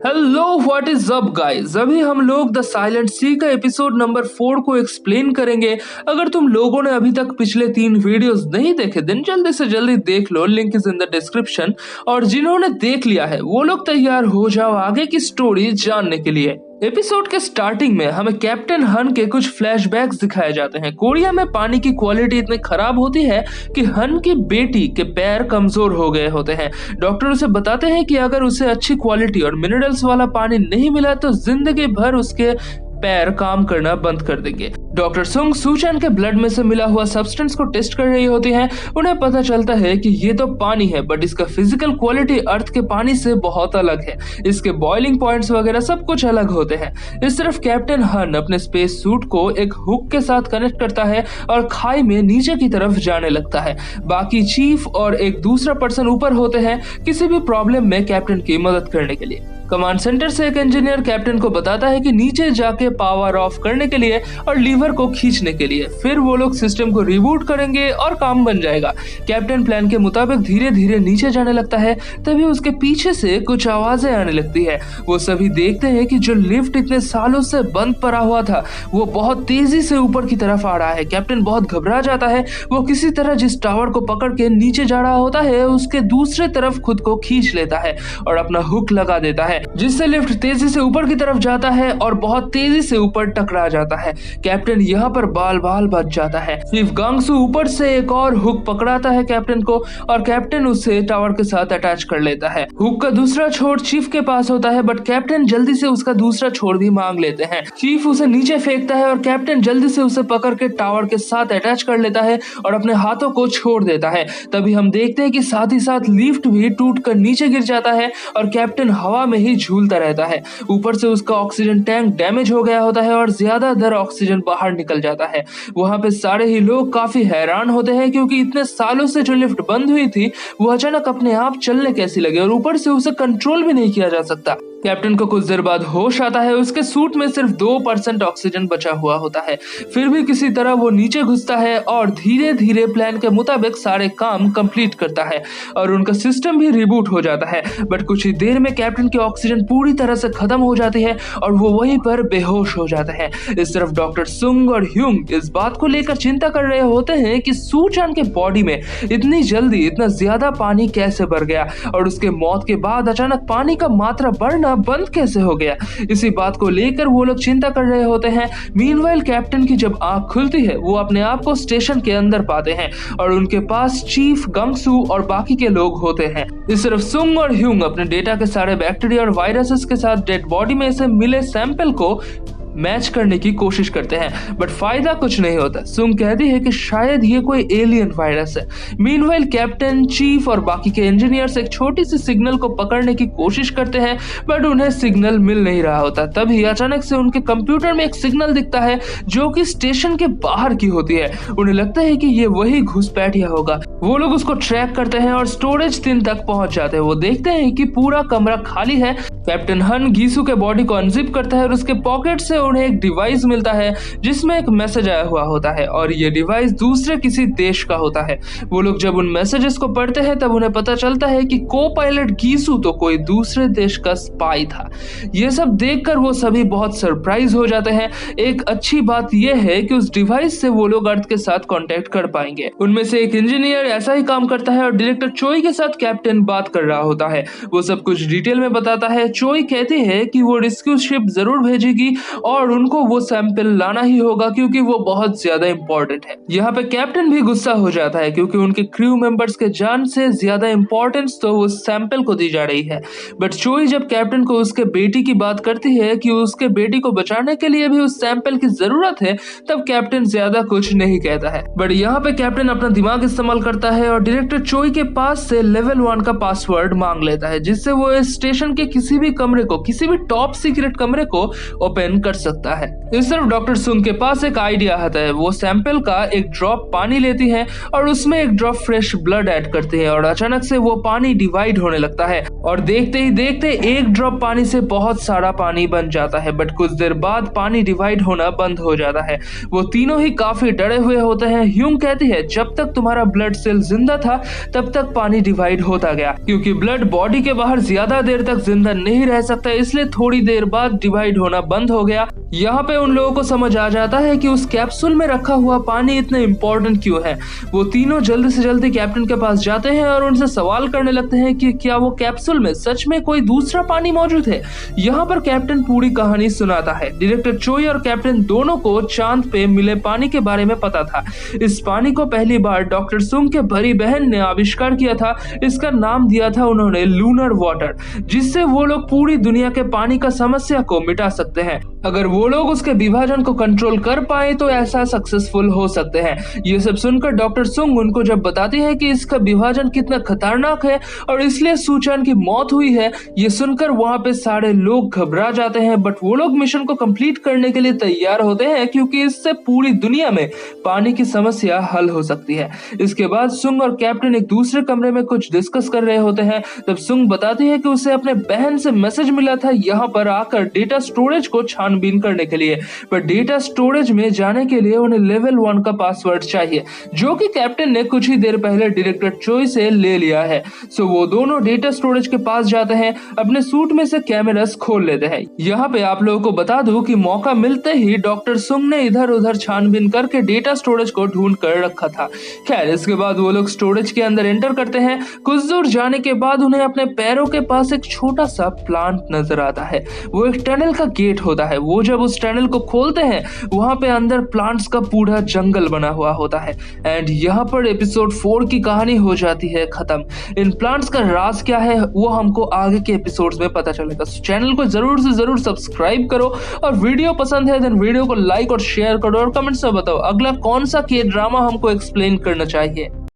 Hello what is up guys. अभी हम लोग द साइलेंट सी का एपिसोड नंबर 4 को एक्सप्लेन करेंगे। अगर तुम लोगों ने अभी तक पिछले 3 वीडियोस नहीं देखे देन जल्दी से जल्दी देख लो, link is in the description. और जिन्होंने देख लिया है वो लोग तैयार हो जाओ आगे की स्टोरी जानने के लिए। एपिसोड के स्टार्टिंग में हमें कैप्टन हन के कुछ फ्लैशबैक्स दिखाए जाते हैं। कोरिया में पानी की क्वालिटी इतनी खराब होती है कि हन की बेटी के पैर कमजोर हो गए होते हैं। डॉक्टर उसे बताते हैं कि अगर उसे अच्छी क्वालिटी और मिनरल्स वाला पानी नहीं मिला तो जिंदगी भर उसके पैर काम करना बंद कर देंगे। डॉक्टर सुंग सूचन के ब्लड में से मिला हुआ सब्सटेंस को टेस्ट कर रही होती हैं। उन्हें पता चलता है कि ये तो पानी है बट इसका फिजिकल क्वालिटी अर्थ के पानी से बहुत अलग है। इसके बॉइलिंग पॉइंट्स वगैरह सब कुछ अलग होते हैं। इस तरफ कैप्टन हन अपने स्पेस सूट को एक हुक के साथ कनेक्ट करता है और खाई में नीचे की तरफ जाने लगता है। बाकी चीफ और एक दूसरा पर्सन ऊपर होते हैं किसी भी प्रॉब्लम में कैप्टन की मदद करने के लिए। कमांड सेंटर से एक इंजीनियर कैप्टन को बताता है कि नीचे जाके पावर ऑफ करने के लिए और लीवर को खींचने के लिए। फिर वो लोग सिस्टम को रिबूट करेंगे और काम बन जाएगा। कैप्टन प्लान के मुताबिक धीरे धीरे नीचे जाने लगता है। तभी उसके पीछे से कुछ आवाजें आने लगती है। वो सभी देखते हैं कि जो लिफ्ट इतने सालों से बंद पड़ा हुआ था वो बहुत तेजी से ऊपर की तरफ आ रहा है। कैप्टन बहुत घबरा जाता है। वो किसी तरह जिस टावर को पकड़ के नीचे जा रहा होता है उसके दूसरे तरफ खुद को खींच लेता है और अपना हुक लगा देता है, जिससे लिफ्ट तेजी से ऊपर की तरफ जाता है और बहुत तेजी से ऊपर टकरा जाता है। कैप्टन यहाँ पर बाल बाल बच जाता है। चीफ गांगसू ऊपर से एक और हुक पकड़ाता है कैप्टन को और कैप्टन उसे टावर के साथ अटैच कर लेता है। हुक का दूसरा छोर चीफ के पास होता है बट कैप्टन जल्दी से उसका दूसरा छोर भी मांग लेते हैं। चीफ उसे नीचे फेंकता है और कैप्टन जल्दी से उसे पकड़ के टावर के साथ अटैच कर लेता है और अपने हाथों को छोड़ देता है। तभी हम देखते हैं कि साथ ही साथ लिफ्ट भी टूट कर नीचे गिर जाता है और कैप्टन हवा में ही झूलता रहता है। ऊपर से उसका ऑक्सीजन टैंक डैमेज हो गया होता है और ज्यादातर ऑक्सीजन बाहर निकल जाता है। वहां पे सारे ही लोग काफी हैरान होते हैं क्योंकि इतने सालों से जो लिफ्ट बंद हुई थी वो अचानक अपने आप चलने कैसी लगे और ऊपर से उसे कंट्रोल भी नहीं किया जा सकता। कैप्टन को कुछ देर बाद होश आता है। उसके सूट में सिर्फ 2% ऑक्सीजन बचा हुआ होता है। फिर भी किसी तरह वो नीचे घुसता है और धीरे धीरे प्लान के मुताबिक सारे काम कंप्लीट करता है और उनका सिस्टम भी रिबूट हो जाता है। बट कुछ ही देर में कैप्टन की ऑक्सीजन पूरी तरह से खत्म हो जाती है और वो वहीं पर बेहोश हो जाता है। इस तरफ डॉक्टर सुंग और ह्यूंग इस बात को लेकर चिंता कर रहे होते हैं कि सूचान के बॉडी में इतनी जल्दी इतना ज्यादा पानी कैसे भर गया और उसके मौत के बाद अचानक पानी का मात्रा बढ़ना बंद कैसे हो गया। इसी बात को लेकर वो लोग चिंता कर रहे होते हैं। मीनवाइल कैप्टन की जब आंख खुलती है वो अपने आप को स्टेशन के अंदर पाते हैं और उनके पास चीफ गांगसू और बाकी के लोग होते हैं। इस तरफ सुंग और ह्यूंग अपने डेटा के सारे बैक्टीरिया और वायरसेस के साथ डेड बॉडी में से मिले सैंपल को मैच करने की कोशिश करते हैं बट फायदा कुछ नहीं होता। सुंग कहती है कि शायद ये कोई एलियन वायरस है। मीनवाइल कैप्टन, चीफ और बाकी के इंजीनियर्स एक छोटी सी सिग्नल को पकड़ने की कोशिश करते हैं बट उन्हें सिग्नल मिल नहीं रहा होता। तभी अचानक से उनके कंप्यूटर में एक सिग्नल दिखता है जो कि स्टेशन के बाहर की होती है। उन्हें लगता है कि ये वही घुसपैठिया होगा। वो लोग उसको ट्रैक करते हैं और स्टोरेज 3 तक पहुंच जाते हैं। वो देखते हैं कि पूरा कमरा खाली है। कैप्टन हन गीसू के बॉडी को अनजिप करता है और उसके पॉकेट से उन्हें एक डिवाइस मिलता है जिसमें एक मैसेज आया हुआ होता है और ये डिवाइस दूसरे किसी देश का होता है। वो लोग जब उन मैसेजेस को पढ़ते हैं तब उन्हें पता चलता है कि को पायलट गीसू तो कोई दूसरे देश का स्पाई था। ये सब देखकर वो सभी बहुत सरप्राइज हो जाते हैं। एक अच्छी बात यह है कि उस डिवाइस से वो लोग अर्थ के साथ कांटेक्ट कर पाएंगे। उनमें से एक इंजीनियर ऐसा ही काम करता है और डायरेक्टर चोई के साथ कैप्टन बात कर रहा होता है। वो सब कुछ डिटेल में बताता है। चोई कहती है कि वो रेस्क्यू शिप जरूर भेजेगी और उनको वो सैंपल लाना ही होगा क्योंकि वो बहुत ज्यादा इंपॉर्टेंट है। यहाँ पे कैप्टन भी गुस्सा हो जाता है क्योंकि उनके क्रू मेंबर्स के जान से ज्यादा इंपॉर्टेंस तो उस सैंपल को दी जा रही है। बट चोई जब कैप्टन को उसके बेटी की बात करती है कि उसके बेटी को बचाने के लिए भी उस सैंपल की जरूरत है तब कैप्टन ज्यादा कुछ नहीं कहता है। बट यहाँ पे कैप्टन अपना दिमाग इस्तेमाल करता है और डायरेक्टर चोई के पास से लेवल 1 का पासवर्ड मांग लेता है जिससे वो इस स्टेशन के किसी भी कमरे को, किसी भी टॉप सीक्रेट कमरे को ओपन कर सकता है। इस तरफ डॉक्टर सुंग के पास एक आइडिया आता है। वो सैंपल का एक ड्रॉप पानी लेती हैं और उसमें एक ड्रॉप फ्रेश ब्लड ऐड करते हैं और अचानक से वो पानी डिवाइड होने लगता है और देखते ही देखते एक ड्रॉप पानी से बहुत सारा पानी बन जाता है। बट कुछ देर बाद पानी डिवाइड होना बंद हो जाता है। वो तीनों ही काफी डरे हुए होते हैं। ह्यूंग कहती है जब तक तुम्हारा ब्लड सेल जिंदा था तब तक पानी डिवाइड होता गया, क्योंकि ब्लड बॉडी के बाहर ज्यादा देर तक जिंदा नहीं रह सकता, इसलिए थोड़ी देर बाद डिवाइड होना बंद हो गया। यहाँ पे उन लोगों को समझ आ जाता है कि उस कैप्सूल में रखा हुआ पानी इतना इम्पोर्टेंट क्यों है। वो तीनों जल्दी से जल्दी कैप्टन के पास जाते हैं और उनसे सवाल करने लगते हैं कि क्या वो कैप्सूल में सच में कोई दूसरा पानी मौजूद है। यहाँ पर कैप्टन पूरी कहानी सुनाता है। डायरेक्टर चोई और कैप्टन दोनों को चांद पे मिले पानी के बारे में पता था। इस पानी को पहली बार डॉक्टर सुंग के बड़ी बहन ने आविष्कार किया था। इसका नाम दिया था उन्होंने लूनर वाटर, जिससे वो लोग पूरी दुनिया के पानी का समस्या को मिटा सकते हैं। अगर वो लोग उसके विभाजन को कंट्रोल कर पाए तो ऐसा सक्सेसफुल हो सकते हैं। ये सब सुनकर डॉक्टर सुंग उनको जब बताती है कि इसका विभाजन कितना खतरनाक है और इसलिए सूचन की मौत हुई है, ये सुनकर वहां पे सारे लोग घबरा जाते हैं। बट वो लोग मिशन को कंप्लीट करने के लिए तैयार होते हैं, क्योंकि इससे पूरी दुनिया में पानी की समस्या हल हो सकती है। इसके बाद सुंग और कैप्टन एक दूसरे कमरे में कुछ डिस्कस कर रहे होते हैं। तब सुंग बताती है कि उसे अपने बहन से मैसेज मिला था यहाँ पर आकर डेटा स्टोरेज को छानबीन करने के लिए, पर डेटा स्टोरेज में जाने के लिए उन्हें लेवल 1 का पासवर्ड चाहिए, जो कि कैप्टन ने कुछ ही देर पहले डायरेक्टर चोई से ले लिया है। सो वो दोनों डेटा स्टोरेज के पास जाते हैं, अपने सूट में से कैमरास खोल लेते हैं। यहाँ पे आप लोगों को बता दूं कि मौका मिलते ही डॉक्टर सुंग ने इधर उधर छानबीन करके डेटा स्टोरेज को ढूंढ कर रखा था। खैर, इसके बाद वो लोग स्टोरेज के अंदर एंटर करते हैं। कुछ दूर जाने के बाद उन्हें अपने पैरों के पास एक छोटा सा प्लांट नजर आता है। वो एक टनल का गेट होता है। वो जब उस टनल को खोलते हैं, वहां पे अंदर प्लांट्स का पूरा जंगल बना हुआ होता है। एंड यहाँ पर एपिसोड 4 की कहानी हो जाती है खत्म। इन प्लांट्स का राज क्या है वो हमको आगे के एपिसोड्स में पता चलेगा। चैनल को जरूर से जरूर सब्सक्राइब करो और वीडियो पसंद है देन वीडियो को लाइक और शेयर करो और कमेंट्स में बताओ अगला कौन सा के ड्रामा हमको एक्सप्लेन करना चाहिए।